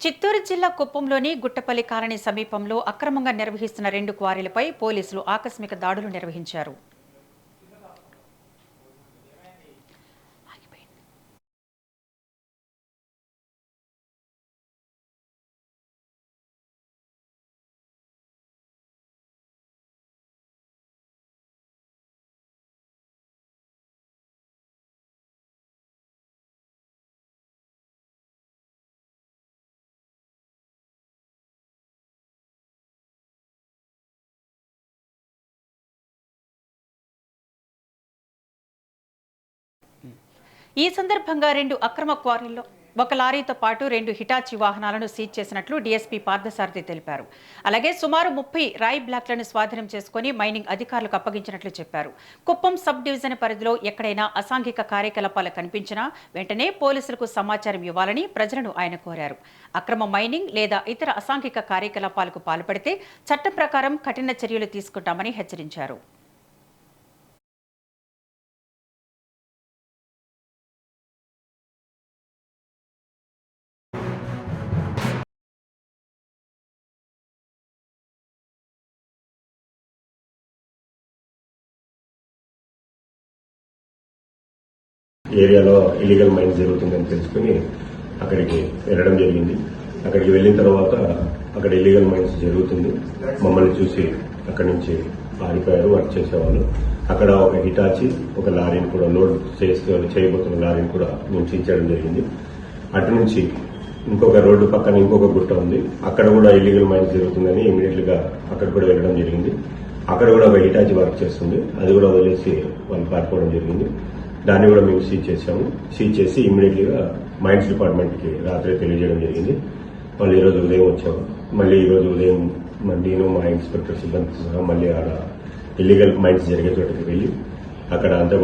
చిత్తూరు జిల్లా కుప్పంలోని గుట్టపల్లి కాలనీ సమీపంలో అక్రమంగా నిర్వహిస్తున్న 2 క్వారీలపై పోలీసులు ఆకస్మిక దాడులు నిర్వహించారు. ఈ సందర్భంగా 2 అక్రమ క్వారీల్లో ఒక లారీతో పాటు 2 హిటాచీ వాహనాలను సీజ్ చేసినట్లు డీఎస్పీ పార్థసారథి తెలిపారు. అలాగే సుమారు 30 రాయి బ్లాక్లను స్వాధీనం చేసుకుని మైనింగ్ అధికారులకు అప్పగించినట్లు చెప్పారు. కుప్పం సబ్ డివిజన్ పరిధిలో ఎక్కడైనా అసాంఘిక కార్యకలాపాలు కనిపించినా వెంటనే పోలీసులకు సమాచారం ఇవ్వాలని ప్రజలను ఆయన కోరారు. అక్రమ మైనింగ్ లేదా ఇతర అసాంఘిక కార్యకలాపాలకు పాల్పడితే చట్టం ప్రకారం కఠిన చర్యలు తీసుకుంటామని హెచ్చరించారు. ఏరియాలో ఇల్లీగల్ మైన్స్ జరుగుతుందని తెలుసుకుని అక్కడికి వెళ్ళడం జరిగింది. అక్కడికి వెళ్ళిన తర్వాత అక్కడ ఇల్లీగల్ మైన్స్ జరుగుతుంది మమ్మల్ని చూసి అక్కడి నుంచి పారిపోయారు వర్క్ చేసేవాళ్ళు. అక్కడ ఒక హిటాచి ఒక లారీని కూడా లోడ్ చేయబోతున్న లారీని కూడా మేము సీజ్ జరిగింది. అటు నుంచి ఇంకొక రోడ్డు పక్కన ఇంకొక గుట్ట ఉంది, అక్కడ కూడా ఇల్లీగల్ మైన్స్ జరుగుతుందని ఇమీడియట్ గా అక్కడ కూడా వెళ్ళడం జరిగింది. అక్కడ కూడా ఒక హిటాచి వర్క్ చేస్తుంది, అది కూడా వదిలేసి వాళ్ళు పారిపోవడం జరిగింది. దాన్ని కూడా మేము సీజ్ చేశాము. సీజ్ చేసి ఇమ్మీడియట్ గా మైన్స్ డిపార్ట్మెంట్ కి రాత్రి తెలియజేయడం జరిగింది. వాళ్ళు ఈ రోజు ఉదయం వచ్చాము. మళ్ళీ ఈ రోజు ఉదయం నేను మా ఇన్స్పెక్టర్ సిబ్బంది సహా మళ్ళీ ఆడ ఇల్లీగల్ మైన్స్ జరిగే చోటకి వెళ్లి అక్కడ అంతా